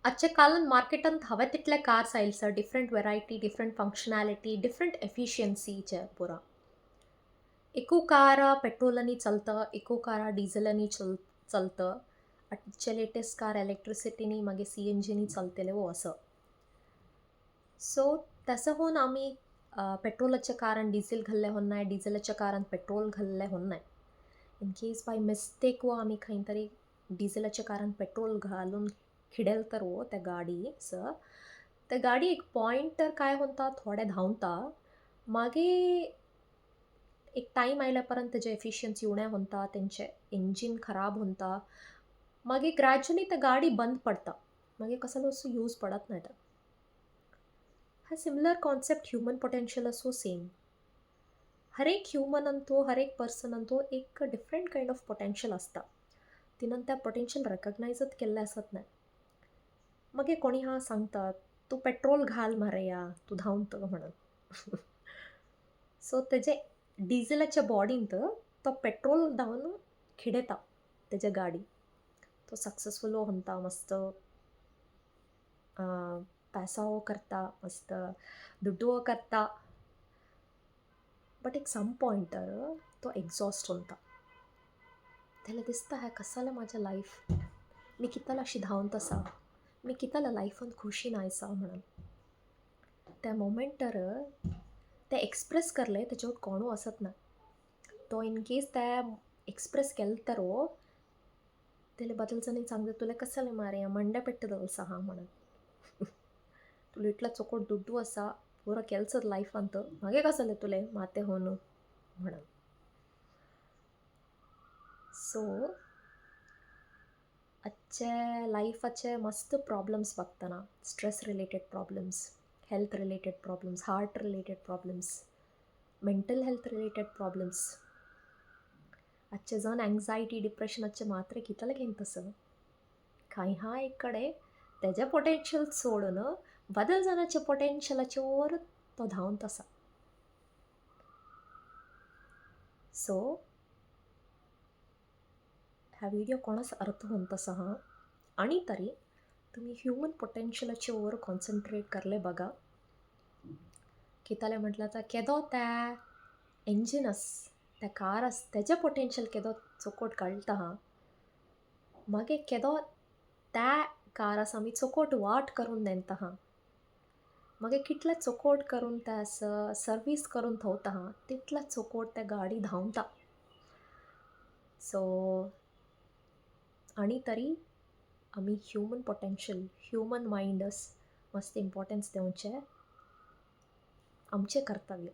आजच्या काळात मार्केटात हव्या तितल्या कार्स आयिल sir. Different variety, different functionality, different एफिशियन्सीचे पुरा. एकू कार पेट्रोलांनी चलतं, एकू कार डीझलांनी चलतं. आजचे लेटेस्ट कार इलेक्ट्रिसिटीनी मागे CNGनी चलतले वो असं. सो तसं होऊन आम्ही पेट्रोलाच्या कारान डिझेल घाल्ले होन्नाय, डिझेलाच्या कारान पेट्रोल घाल्ले होन्नाय. इन केस बाय मिस्टेक वो आम्ही खंय तरी डिझेलाच्या कारान पेट्रोल घालून खिडेल तर वो त्या गाडी सर, त्या गाडी एक पॉइंट तर काय होता थोडे धांवता, मागे एक टाईम आयल्यापर्यंत तेजे एफिशियन्सी उणें होता, तेंचे इंजिन खराब होता. मागे ग्रॅज्युअली त्या गाडी बंद पडता. मागे कसलो असो यूज पडत नाही तर. हा सिमिलर कॉन्सेप्ट ह्युमन पोटेन्शियल असो सेम. हर एक ह्युमन अंतो, हर एक पर्सन अंतो एक डिफरंट काइंड ऑफ पोटेन्शियल असता. तिनं त्या पोटेन्शियल रिकग्नाइजच केल्ले असत नाही. मागे कोणी हा सांगतात, तू पेट्रोल घाल मारया, तू धांवतं म्हणून. सो तेजे डिझेलाच्या बॉडींत तो पेट्रोल धांवन खिडेता तेजे गाडी. तो सक्सेसफुल होता मस्त पैसा वो करता मस्त ದುಡ್ಡು करता. बट एक सम पॉइंटर तो एक्झॉस्ट होता. त्याला दिसता है कसाला माझ्या लाईफ मी किताला अशी धावून तसा मी किताला लाईफान खुशी नायसा म्हणून. त्या मोमेंटर ते एक्सप्रेस करले त्याच्यावर कोणू असत ना. तो इन केस त्या एक्सप्रेस केलं तर त्याला बदलचं सांगते तुला कसाले मारे ಮಂಡೆ ಪೆಟ್ಟದಲ್ಲ ಸಹ म्हणून. तुला इटला चोकोट ದುಡ್ಡು असा ಪೂರ ಕೆಲ್ಸದ ಲೈಫ್ ಅಂತ ಹಾಗೆ ಕಸಲೆ तुले माते होणू म्हणून. सो आजचे लाईफाचे मस्त प्रॉब्लेम्स बघताना stress related problems, health related problems, heart related problems, mental health related problems. आजचे जण अँझायटी डिप्रेशनाचे मात्रे कितले घेईन तसं काही हा एककडे त्याच्या पोटेन्शियल सोडून बदल जाण्याच्या पोटेन्शियलाच्या वर तो धावून तसा. सो हा व्हिडिओ कोणास अर्थ होऊन तसा हा आणि तरी तुम्ही ह्युमन पोटेन्शियलाच्या वर कॉन्सन्ट्रेट करले बघा. किताले म्हटलं तर केदो त्या इंजिनस त्या कारस त्याच्या पोटेन्शियल केदो चोकोट कळता हा मागे केदो त्या कारस आम्ही चोकोट वाट करून देता हा मागे कितल्या चोकोट करून त्या सर्विस करून ठेवता हा तितल्या चोकोट त्या गाडी धावता. सो आणि तरी आम्ही ह्युमन पोटेन्शियल ह्युमन माइंडस मस्त इम्पॉर्टन्स देऊचे आमचे कर्तव्य.